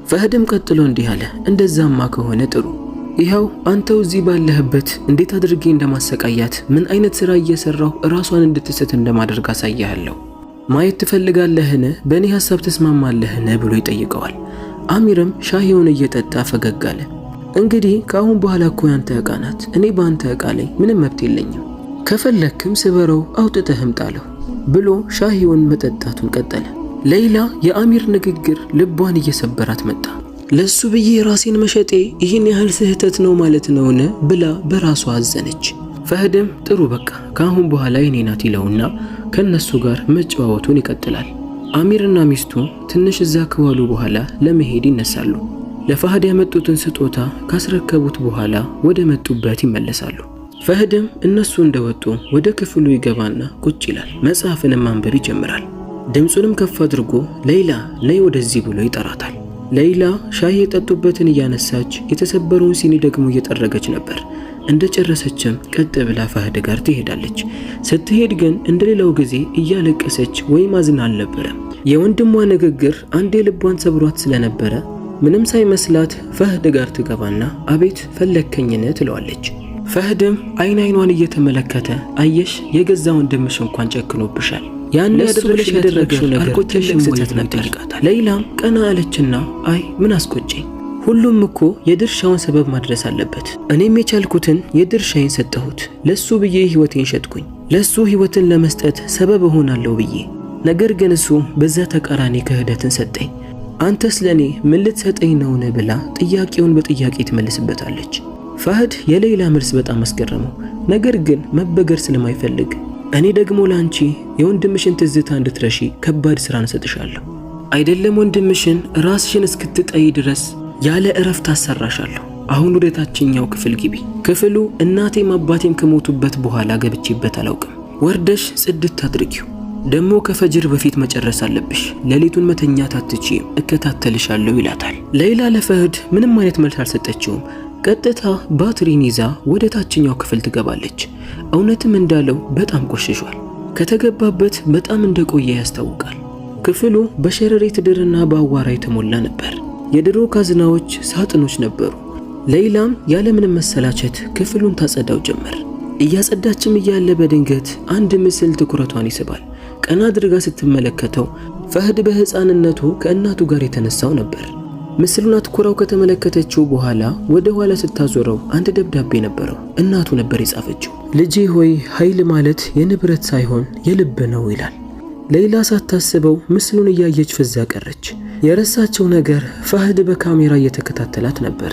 ፈህድም ቀጥሎ እንዲህ አለ፣ እንደዛማ ከሆነ ጥሩ፣ ይኸው አንተው እዚህ ባለህበት እንዴት አድርጌ እንደማሰቃያት ምን አይነት ሥራ እየሰራሁ ራሷን እንድትስት እንደማደርግ አሳያለሁ። ማየት ትፈልጋለህን? በእኔ ሐሳብ ተስማማለህን? ብሎ ይጠይቀዋል። አሚርም ሻሂውን እየጠጣ ፈገግ አለ። እንግዲህ ከአሁን በኋላ እኮ ያንተ ዕቃ ናት፣ እኔ በአንተ ዕቃ ላይ ምንም መብት የለኝም፣ ከፈለክም ስበረው አውጥተህም ጣለው ብሎ ሻሂውን መጠጣቱን ቀጠለ። ሌይላ የአሚር ንግግር ልቧን እየሰበራት መጣ። ለሱ ብዬ ራሴን መሸጤ ይህን ያህል ስህተት ነው ማለት ነውን? ብላ በራሷ አዘነች። ፈህድም ጥሩ በቃ ከአሁን በኋላ የኔ ናት ይለውና ከነሱ ጋር መጨዋወቱን ይቀጥላል። አሚርና ሚስቱ ትንሽ እዛ ከዋሉ በኋላ ለመሄድ ይነሳሉ። ለፈህድ ያመጡትን ስጦታ ካስረከቡት በኋላ ወደ መጡበት ይመለሳሉ። ፈህድም እነሱ እንደወጡ ወደ ክፍሉ ይገባና ቁጭ ይላል። መጽሐፍንም ማንበብ ይጀምራል። ድምፁንም ከፍ አድርጎ ሌይላ ነይ ወደዚህ ብሎ ይጠራታል። ሌይላ ሻይ የጠጡበትን እያነሳች የተሰበረውን ሲኒ ደግሞ እየጠረገች ነበር። እንደጨረሰችም ቀጥ ብላ ፈህድ ጋር ትሄዳለች። ስትሄድ ግን እንደሌላው ጊዜ እያለቀሰች ወይም አዝና አልነበረም። የወንድሟ ንግግር አንዴ ልቧን ሰብሯት ስለነበረ ምንም ሳይመስላት ፈህድ ጋር ትገባና አቤት ፈለከኝን ትለዋለች። ፈህድም አይኗን እየተመለከተ አየሽ የገዛ ወንድምሽ እንኳን ጨክኖብሻል፣ ያን ያደረግሽው ነገር ትልቅ ስህተት ነበር። ሌይላም ቀና አለችና አይ ምን አስቆጨኝ፣ ሁሉም እኮ የድርሻውን ሰበብ ማድረስ አለበት። እኔም የቻልኩትን የድርሻዬን ሰጠሁት። ለሱ ብዬ ህይወቴን ሸጥኩኝ፣ ለሱ ህይወትን ለመስጠት ሰበብ እሆናለሁ ብዬ። ነገር ግን እሱ በዛ ተቃራኒ ክህደትን ሰጠኝ። አንተስ ለኔ ምን ልትሰጠኝ ነውን ብላ ጥያቄውን በጥያቄ ትመልስበታለች። ፈህድ የሌይላ መልስ በጣም አስገረመው። ነገር ግን መበገር ስለማይፈልግ እኔ ደግሞ ላንቺ የወንድምሽን ትዝታ እንድትረሺ ከባድ ስራ እንሰጥሻለሁ። አይደለም ወንድምሽን ራስሽን እስክትጠይ ድረስ ያለ እረፍት አሰራሻለሁ። አሁን ወደ ታችኛው ክፍል ግቢ። ክፍሉ እናቴም አባቴም ከሞቱበት በኋላ ገብቼበት አላውቅም። ወርደሽ ጽድት አድርጊው። ደሞ ከፈጅር በፊት መጨረስ አለብሽ። ሌሊቱን መተኛት አትችይም፣ እከታተልሻለሁ ይላታል። ሌይላ ለፈህድ ምንም አይነት መልስ አልሰጠችውም። ቀጥታ ባትሪን ይዛ ወደ ታችኛው ክፍል ትገባለች። እውነትም እንዳለው በጣም ቆሽሿል። ከተገባበት በጣም እንደቆየ ያስታውቃል። ክፍሉ በሸረሪት ድርና በአዋራ የተሞላ ነበር። የድሮ ካዝናዎች፣ ሳጥኖች ነበሩ። ሌይላም ያለምንም መሰላቸት ክፍሉን ታጸዳው ጀመር። እያጸዳችም እያለ በድንገት አንድ ምስል ትኩረቷን ይስባል። ቀና አድርጋ ስትመለከተው ፈህድ በሕፃንነቱ ከእናቱ ጋር የተነሳው ነበር። ምስሉን አትኩራው ከተመለከተችው በኋላ ወደ ኋላ ስታዞረው አንድ ደብዳቤ ነበረው። እናቱ ነበር የጻፈችው። ልጄ ሆይ ኃይል ማለት የንብረት ሳይሆን የልብ ነው ይላል። ሌይላ ሳታስበው ምስሉን እያየች ፍዛ ቀረች። የረሳቸው ነገር ፈህድ በካሜራ እየተከታተላት ነበር።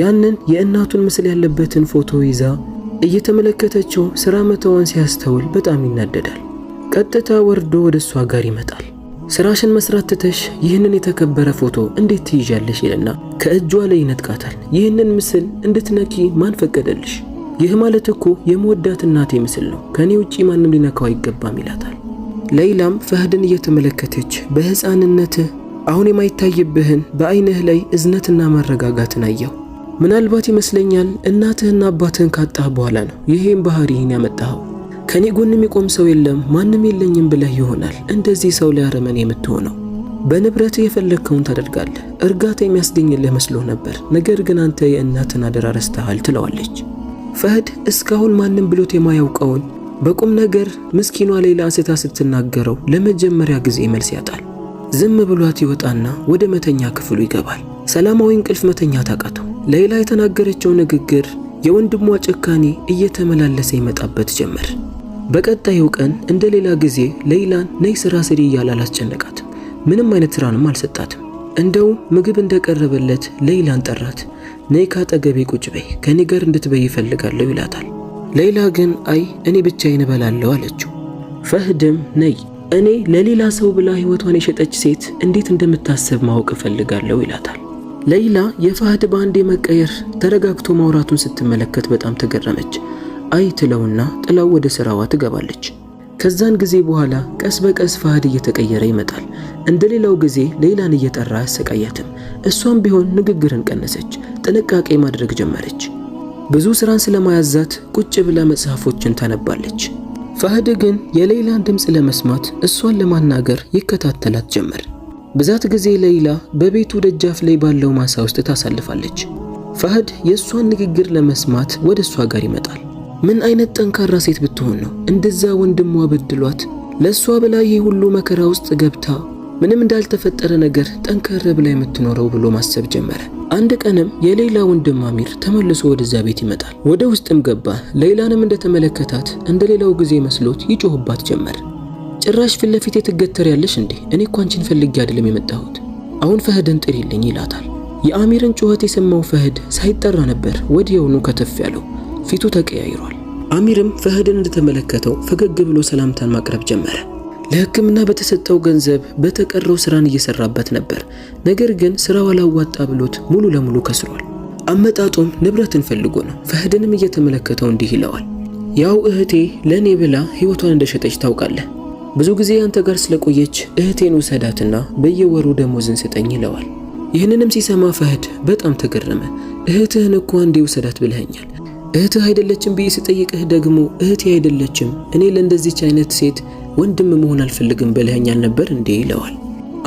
ያንን የእናቱን ምስል ያለበትን ፎቶ ይዛ እየተመለከተችው ስራ መተዋን ሲያስተውል በጣም ይናደዳል። ቀጥታ ወርዶ ወደ እሷ ጋር ይመጣል። ስራሽን መስራት ትተሽ ይህንን የተከበረ ፎቶ እንዴት ትይዣለሽ ይልና ከእጇ ላይ ይነጥቃታል። ይህንን ምስል እንድትነኪ ማን ፈቀደልሽ? ይህ ማለት እኮ የመወዳት እናቴ ምስል ነው፣ ከኔ ውጪ ማንም ሊነካው አይገባም ይላታል። ሌይላም ፈህድን እየተመለከተች በሕፃንነትህ አሁን የማይታይብህን በአይንህ ላይ እዝነትና መረጋጋትን አየሁ። ምናልባት ይመስለኛል እናትህና አባትህን ካጣህ በኋላ ነው ይሄን ባህሪህን ያመጣኸው። ከኔ ጎን የሚቆም ሰው የለም ማንም የለኝም ብለህ ይሆናል እንደዚህ ሰው ላይ አረመኔ የምትሆነው። በንብረትህ የፈለግከውን ታደርጋለህ። እርጋታ የሚያስገኝልህ መስሎህ ነበር፣ ነገር ግን አንተ የእናትን አደራ ረስተሃል ትለዋለች። ፈህድ እስካሁን ማንም ብሎት የማያውቀውን በቁም ነገር ምስኪኗ ሌይላ አንስታ ስትናገረው ለመጀመሪያ ጊዜ መልስ ያጣል። ዝም ብሏት ይወጣና ወደ መተኛ ክፍሉ ይገባል። ሰላማዊ እንቅልፍ መተኛ ታቃተው። ሌይላ የተናገረችው ንግግር የወንድሟ ጭካኔ እየተመላለሰ ይመጣበት ጀመር። በቀጣዩ ቀን እንደ ሌላ ጊዜ ሌይላን ነይ ስራ ስሪ እያለ አላስጨነቃትም። ምንም አይነት ስራንም አልሰጣትም። እንደው ምግብ እንደቀረበለት ሌይላን ጠራት። ነይ ካጠገቤ ቁጭ በይ፣ ከኔ ጋር እንድትበይ ይፈልጋለሁ ይላታል። ሌይላ ግን አይ እኔ ብቻዬን እበላለሁ አለችው። ፈህድም ነይ እኔ ለሌላ ሰው ብላ ህይወቷን የሸጠች ሴት እንዴት እንደምታስብ ማወቅ እፈልጋለሁ ይላታል። ሌይላ የፈህድ ባንዴ መቀየር ተረጋግቶ ማውራቱን ስትመለከት በጣም ተገረመች። አይ ትለውና ጥላው ወደ ስራዋ ትገባለች። ከዛን ጊዜ በኋላ ቀስ በቀስ ፈህድ እየተቀየረ ይመጣል። እንደሌላው ጊዜ ሌይላን እየጠራ ያሰቃያትም። እሷም ቢሆን ንግግርን ቀነሰች፣ ጥንቃቄ ማድረግ ጀመረች። ብዙ ስራን ስለማያዛት ቁጭ ብላ መጽሐፎችን ታነባለች። ፈህድ ግን የሌይላን ድምፅ ለመስማት እሷን ለማናገር ይከታተላት ጀመር። በዛት ጊዜ ሌይላ በቤቱ ደጃፍ ላይ ባለው ማሳ ውስጥ ታሳልፋለች። ፈህድ የእሷን ንግግር ለመስማት ወደ እሷ ጋር ይመጣል። ምን አይነት ጠንካራ ሴት ብትሆን ነው እንደዛ ወንድሟ በድሏት ለእሷ ብላ ይህ ሁሉ መከራ ውስጥ ገብታ ምንም እንዳልተፈጠረ ነገር ጠንከር ብላ የምትኖረው ብሎ ማሰብ ጀመረ። አንድ ቀንም የሌይላ ወንድም አሚር ተመልሶ ወደዛ ቤት ይመጣል። ወደ ውስጥም ገባ። ሌይላንም እንደተመለከታት እንደሌላው ጊዜ መስሎት ይጮህባት ጀመር። ጭራሽ ፊት ለፊቴ ትገተሪያለሽ እንዴ? እኔ እኮ አንቺን ፈልጌ አይደለም የመጣሁት። አሁን ፈህድን ጥሪልኝ ይላታል። የአሚርን ጩኸት የሰማው ፈህድ ሳይጠራ ነበር ወዲያውኑ ከተፍ ያለው። ፊቱ ተቀያይሯል። አሚርም ፈህድን እንደተመለከተው ፈገግ ብሎ ሰላምታን ማቅረብ ጀመረ። ለሕክምና በተሰጠው ገንዘብ በተቀረው ስራን እየሰራበት ነበር። ነገር ግን ስራው አላዋጣ ብሎት ሙሉ ለሙሉ ከስሯል። አመጣጡም ንብረትን ፈልጎ ነው። ፈህድንም እየተመለከተው እንዲህ ይለዋል። ያው እህቴ ለኔ ብላ ህይወቷን እንደሸጠች ታውቃለህ። ብዙ ጊዜ አንተ ጋር ስለቆየች እህቴን ውሰዳትና በየወሩ ደሞዝን ስጠኝ ይለዋል። ይህንንም ሲሰማ ፈህድ በጣም ተገረመ። እህትህን እኮ አንዴ ውሰዳት ብለኸኛል። እህትህ አይደለችም ብዬ ስጠይቅህ ደግሞ እህቴ አይደለችም፣ እኔ ለእንደዚች አይነት ሴት ወንድም መሆን አልፈልግም ብለኸኛል ነበር እንዴ ይለዋል።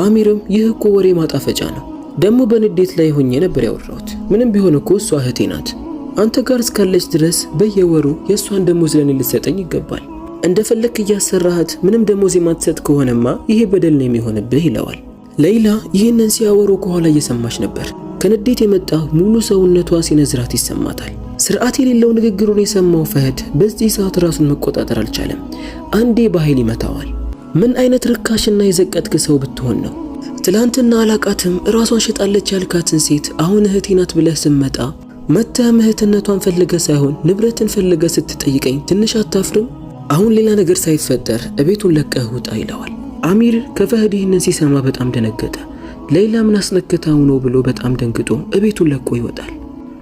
አሚርም ይህ እኮ ወሬ ማጣፈጫ ነው፣ ደግሞ በንዴት ላይ ሆኜ ነበር ያወራሁት። ምንም ቢሆን እኮ እሷ እህቴ ናት። አንተ ጋር እስካለች ድረስ በየወሩ የእሷን ደሞዝ ለኔ ልትሰጠኝ ይገባል። እንደፈለክ እያሰራሃት ምንም ደሞዝ የማትሰጥ ከሆነማ ይሄ በደል ነው የሚሆንብህ ይለዋል። ሌይላ ይህንን ሲያወሩ ከኋላ እየሰማች ነበር። ከንዴት የመጣ ሙሉ ሰውነቷ ሲነዝራት ይሰማታል። ስርዓት የሌለው ንግግሩን የሰማው ፈህድ በዚህ ሰዓት ራሱን መቆጣጠር አልቻለም። አንዴ በኃይል ይመታዋል። ምን አይነት ርካሽና የዘቀጥክ ሰው ብትሆን ነው? ትላንትና አላቃትም ራሷን ሸጣለች ያልካትን ሴት አሁን እህቴ ናት ብለህ ስመጣ መተህ እህትነቷን ፈልገ ሳይሆን ንብረትን ፈልገ ስትጠይቀኝ ትንሽ አታፍርም? አሁን ሌላ ነገር ሳይፈጠር እቤቱን ለቀህ ውጣ ይለዋል። አሚር ከፈህድ ይህንን ሲሰማ በጣም ደነገጠ። ሌይላ ምን አስነክታው ነው ብሎ በጣም ደንግጦ እቤቱን ለቆ ይወጣል።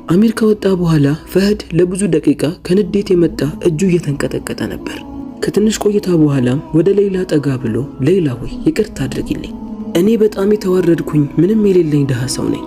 አሚር ከወጣ በኋላ ፈህድ ለብዙ ደቂቃ ከንዴት የመጣ እጁ እየተንቀጠቀጠ ነበር። ከትንሽ ቆይታ በኋላም ወደ ሌይላ ጠጋ ብሎ ሌይላ ሆይ ይቅርታ አድርጊልኝ፣ እኔ በጣም የተዋረድኩኝ ምንም የሌለኝ ደሃ ሰው ነኝ።